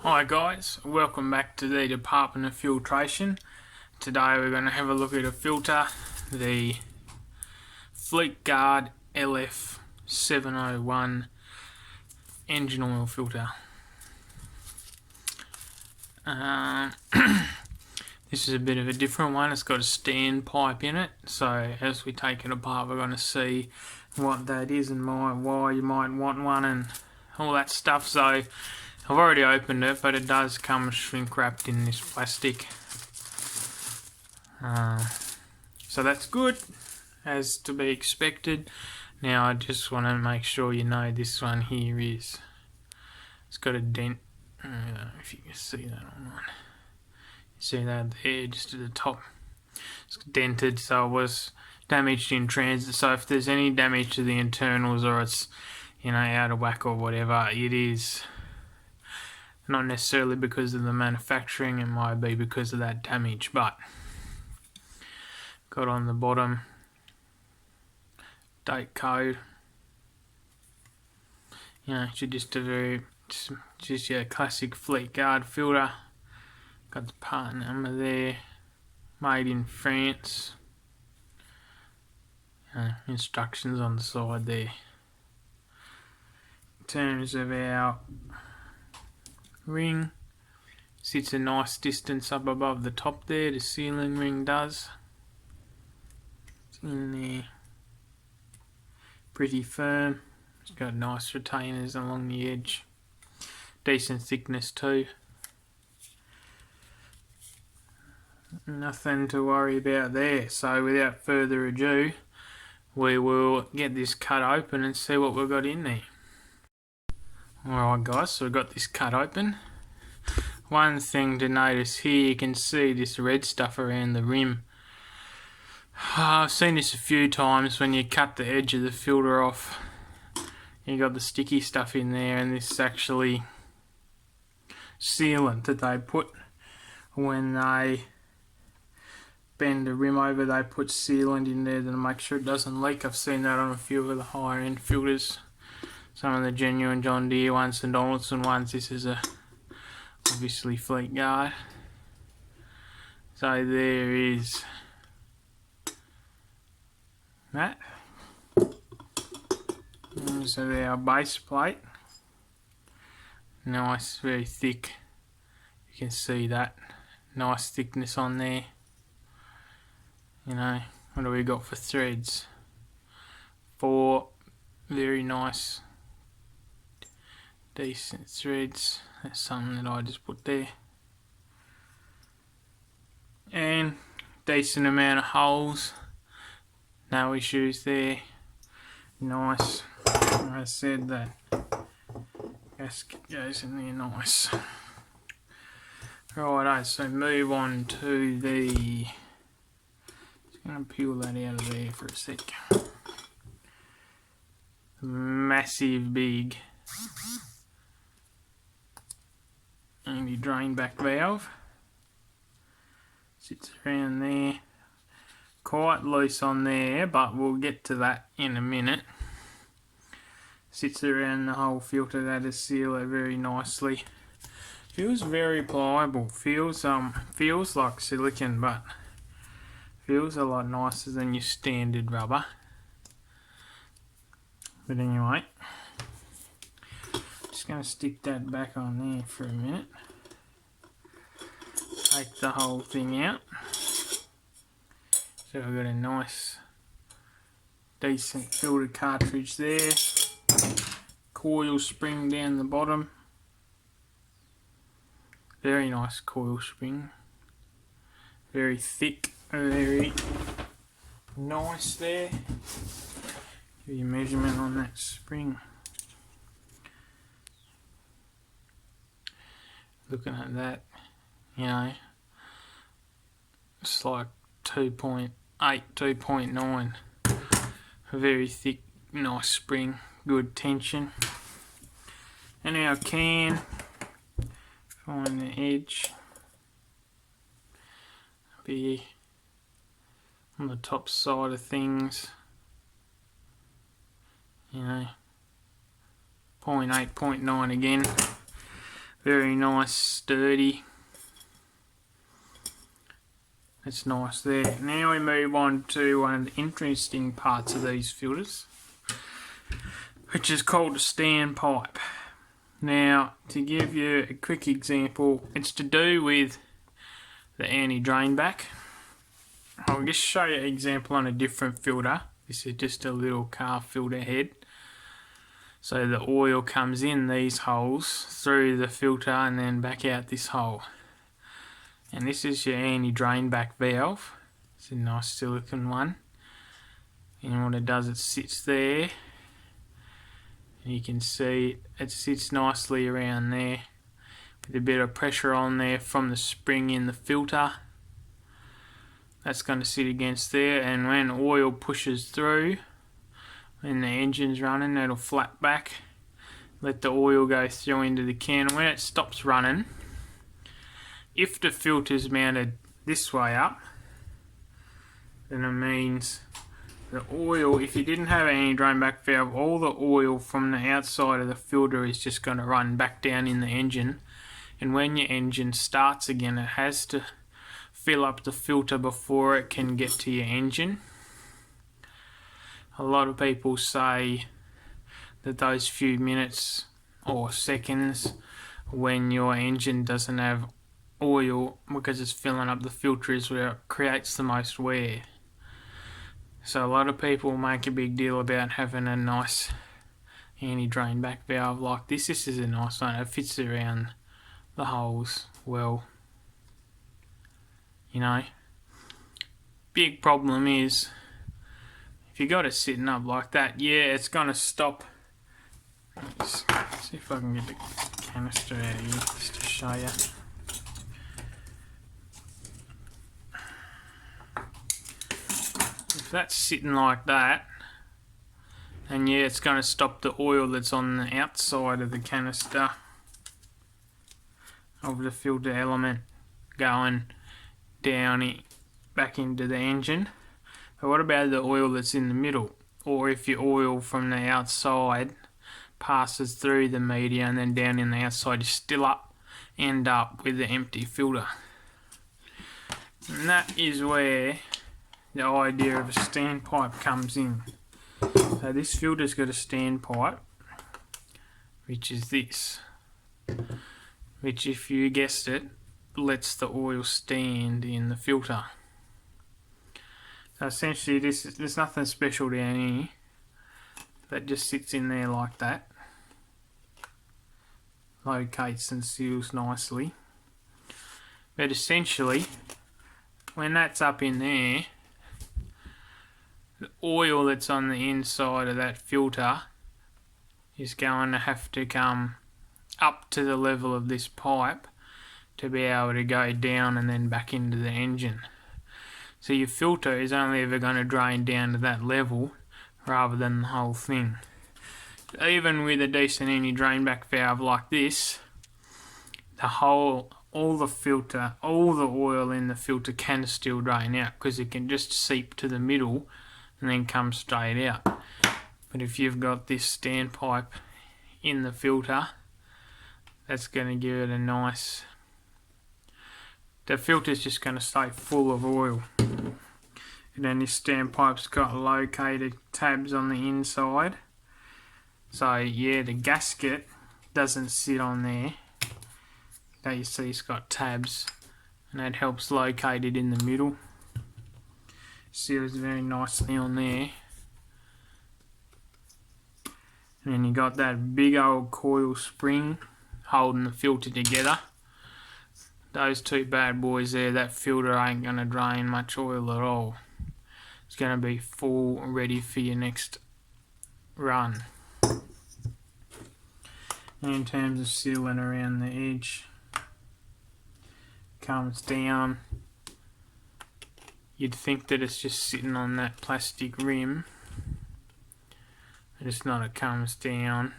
Hi guys, welcome back to the Department of Filtration. Today we're going to have a look at a filter, the Fleetguard LF701 engine oil filter. This is a bit of a different one. It's got a standpipe in it, so as we take it apart we're going to see what that is and why you might want one and all that stuff. So I've already opened it, but it does come shrink wrapped in this plastic. So that's good, as to be expected. Now I just want to make sure you know this one here it's got a dent. I don't know if you can see that or not. You see that there, just at the top. It's dented, so it was damaged in transit. So if there's any damage to the internals or it's out of whack or whatever, it is not necessarily because of the manufacturing, it might be because of that damage. But got on the bottom date code. It's just a your classic Fleetguard filter. Got the part number there, made in France. Instructions on the side there. In terms of our ring, sits a nice distance up above the top there, the sealing ring does. It's in there, pretty firm. It's got nice retainers along the edge, decent thickness too. Nothing to worry about there. So without further ado, we will get this cut open and see what we've got in there. Alright guys, so we've got this cut open. One thing to notice here, you can see this red stuff around the rim. I've seen this a few times when you cut the edge of the filter off. You got the sticky stuff in there, and this is actually sealant that they put when they bend the rim over. They put sealant in there to make sure it doesn't leak. I've seen that on a few of the higher end filters. Some of the genuine John Deere ones and Donaldson ones. This is obviously Fleetguard. So there is that. So there our base plate. Nice, very thick. You can see that. Nice thickness on there. What do we got for threads? 4 very nice, decent threads. That's something that I just put there. And decent amount of holes. No issues there. Nice. I said that gasket goes in there nice. Righto, so move on to the... Just going to peel that out of there for a sec. Massive big anti-drain back valve. Sits around there. Quite loose on there, but we'll get to that in a minute. Sits around the whole filter. That is sealed very nicely. Feels very pliable. Feels like silicone, but feels a lot nicer than your standard rubber. But anyway, just going to stick that back on there for a minute. Take the whole thing out. So I've got a nice, decent filter cartridge there. Coil spring down the bottom. Very nice coil spring. Very thick, very nice there. Give you a measurement on that spring. Looking at that, it's like 2.8, 2.9. A very thick, nice spring, good tension. And our can, find the edge, be on the top side of things. 0.8, 0.9 again. Very nice, sturdy. That's nice there. Now we move on to one of the interesting parts of these filters, which is called a standpipe. Now, to give you a quick example, it's to do with the anti-drain back. I'll just show you an example on a different filter. This is just a little car filter head. So the oil comes in these holes through the filter and then back out this hole. And this is your anti-drain back valve. It's a nice silicone one. And what it does, it sits there. And you can see it sits nicely around there with a bit of pressure on there from the spring in the filter. That's going to sit against there, and when oil pushes through, when the engine's running, it'll flap back, let the oil go through into the can. And when it stops running, if the filter's mounted this way up, then it means the oil, if you didn't have any drain back valve, all the oil from the outside of the filter is just going to run back down in the engine. And when your engine starts again, it has to fill up the filter before it can get to your engine. A lot of people say that those few minutes or seconds when your engine doesn't have oil because it's filling up the filter is where it creates the most wear. So a lot of people make a big deal about having a nice anti-drain back valve like this. This is a nice one. It fits around the holes well. You know, big problem is if you got it sitting up like that, yeah, it's gonna stop. Let's see if I can get the canister out of here just to show you. If that's sitting like that, then yeah, it's gonna stop the oil that's on the outside of the canister of the filter element going down back into the engine. But what about the oil that's in the middle? Or if your oil from the outside passes through the media and then down in the outside, you still end up with the empty filter. And that is where the idea of a standpipe comes in. So this filter's got a standpipe, which is this, which, if you guessed it, lets the oil stand in the filter. So essentially there's nothing special down here. That just sits in there like that. Locates and seals nicely. But essentially, when that's up in there, the oil that's on the inside of that filter is going to have to come up to the level of this pipe to be able to go down and then back into the engine. So your filter is only ever going to drain down to that level rather than the whole thing. Even with a decent anti-drain back valve like this, all the oil in the filter can still drain out because it can just seep to the middle and then come straight out. But if you've got this standpipe in the filter, that's going to give it a nice... The filter's just going to stay full of oil. And then this standpipe's got located tabs on the inside. So yeah, the gasket doesn't sit on there. There you see it's got tabs, and that helps locate it in the middle. Seals very nicely on there. And then you got that big old coil spring holding the filter together. Those two bad boys there, that filter ain't going to drain much oil at all. It's going to be full, ready for your next run. And in terms of sealing around the edge, comes down. You'd think that it's just sitting on that plastic rim. But it's not, it comes down,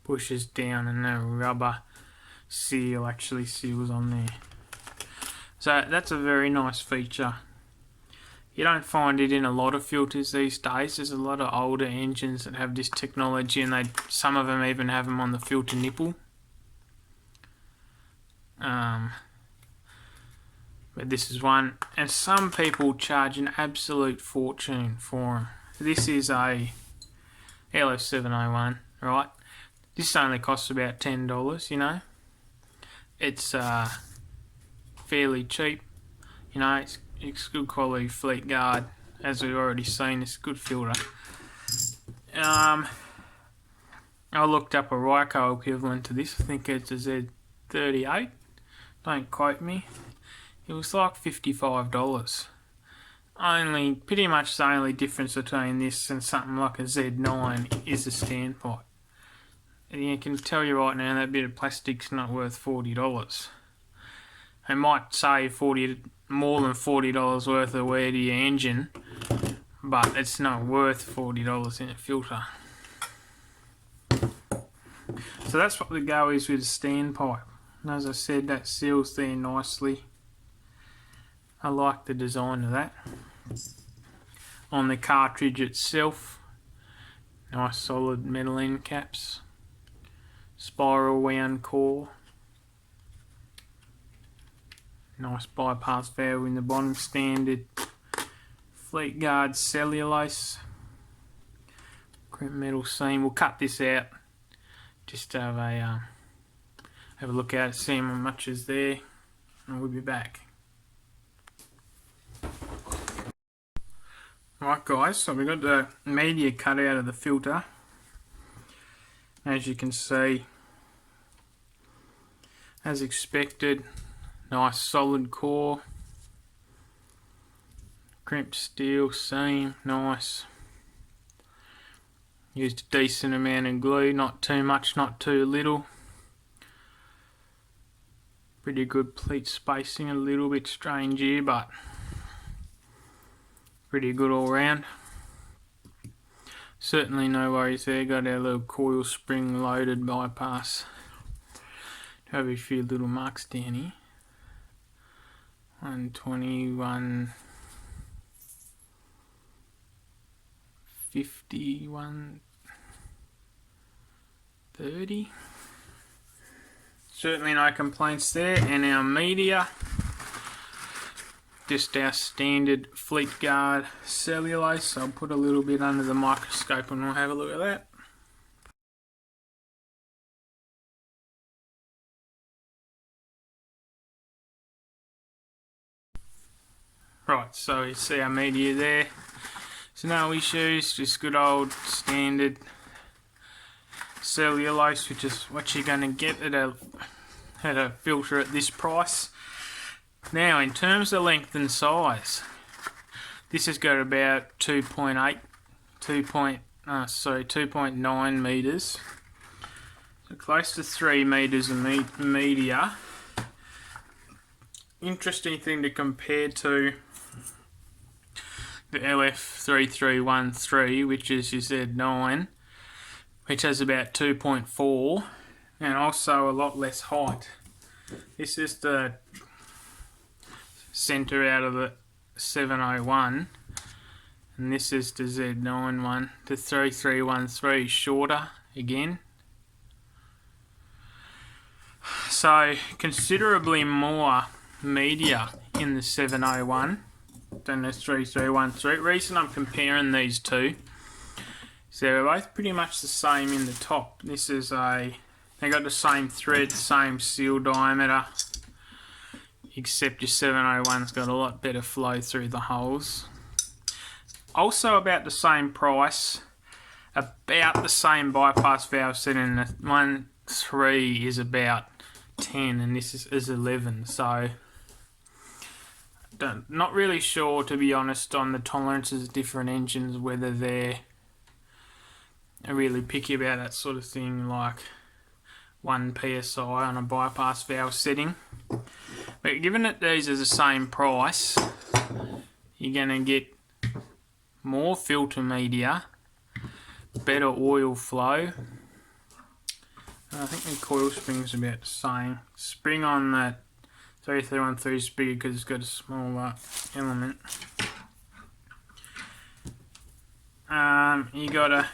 pushes down, and the rubber seal actually seals on there. So that's a very nice feature. You don't find it in a lot of filters these days. There's a lot of older engines that have this technology, and some of them even have them on the filter nipple. But this is one, and some people charge an absolute fortune for them. This is a LF701, right? This only costs about $10, you know. It's fairly cheap, you know. It's good quality Fleetguard, as we've already seen. It's a good filter. I looked up a Ryco equivalent to this. I think it's a Z38. Don't quote me. It was like $55. Pretty much the only difference between this and something like a Z9 is the standpipe. And you can tell you right now that bit of plastic's not worth $40. It might save more than $40 worth of wear to your engine, but it's not worth $40 in a filter. So that's what the go is with the standpipe. And as I said, that seals there nicely. I like the design of that. On the cartridge itself, nice solid metal end caps, spiral wound core, nice bypass valve in the bottom, standard Fleetguard cellulose, crimp metal seam. We'll cut this out just to have a look at it, see how much is there, and we'll be back. Right guys, so we've got the media cut out of the filter. As you can see, as expected, nice solid core, crimped steel seam, nice. Used a decent amount of glue, not too much, not too little. Pretty good pleat spacing, a little bit strange here, but pretty good all round. Certainly no worries there. Got our little coil spring loaded bypass. Have a few little marks down here. 120, 150, 130. Certainly no complaints there. And our media, just our standard Fleetguard cellulose. I'll put a little bit under the microscope and we'll have a look at that. Right, so you see our media there. So no issues, just good old standard cellulose, which is what you're going to get at a filter at this price. Now, in terms of length and size, this has got about 2.9 meters, so close to 3 meters of media. Interesting thing to compare to the LF3313, which is your Z9, which has about 2.4 and also a lot less height. This is the centre out of the 701, and this is the Z9 one. The 3313 is shorter again, so considerably more media in the 701 than the 3313. Reason I'm comparing these two is they're both pretty much the same in the top. This is they got the same thread, same seal diameter, except your 701's got a lot better flow through the holes. Also about the same price, about the same bypass valve setting. The 1.3 is about 10 and this is 11, so not really sure, to be honest, on the tolerances of different engines, whether they're really picky about that sort of thing, like 1 psi on a bypass valve setting. But given that these are the same price, you're going to get more filter media, better oil flow. I think the coil spring's about the same. Spring on that 3313 is bigger because it's got a smaller element. You got a,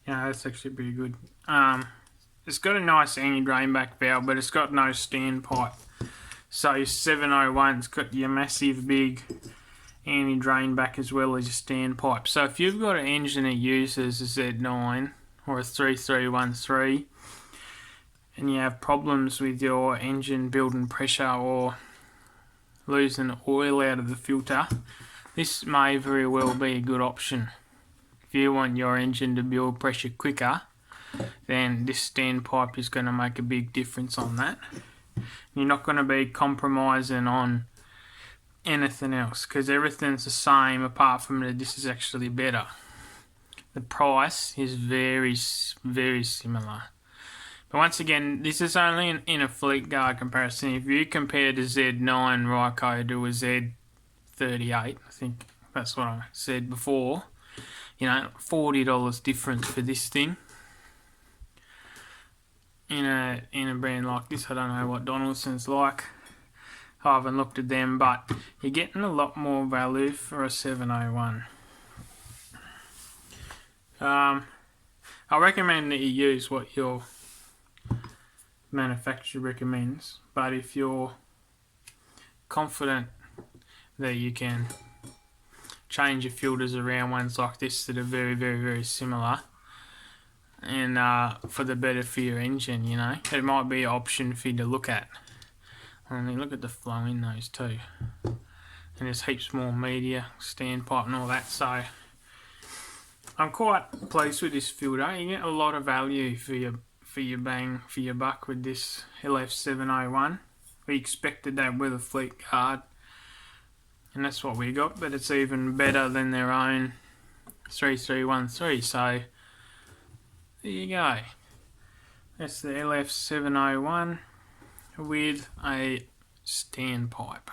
that's actually pretty good. it's got a nice anti-drain back valve, but it's got no standpipe. So your 701's got your massive big anti-drain back as well as your standpipe. So if you've got an engine that uses a Z9 or a 3313 and you have problems with your engine building pressure or losing oil out of the filter, this may very well be a good option. If you want your engine to build pressure quicker, then this standpipe is going to make a big difference on that. You're not going to be compromising on anything else because everything's the same apart from that this is actually better. The price is very, very similar. But once again, this is only in a Fleetguard comparison. If you compare the Z9 Ryco to a Z38, I think that's what I said before, you know, $40 difference for this thing. In a brand like this, I don't know what Donaldson's like. I haven't looked at them, but you're getting a lot more value for a 701. I recommend that you use what your manufacturer recommends, but if you're confident that you can change your filters around ones like this that are very, very, very similar, and for the better for your engine, you know, it might be an option for you to look at. I mean, look at the flow in those too, and there's heaps more media, standpipe and all that. So I'm quite pleased with this filter. You get a lot of value for your bang for your buck with this LF701. We expected that with a Fleetguard, and that's what we got. But it's even better than their own 3313. So there you go. That's the LF701 with a standpipe.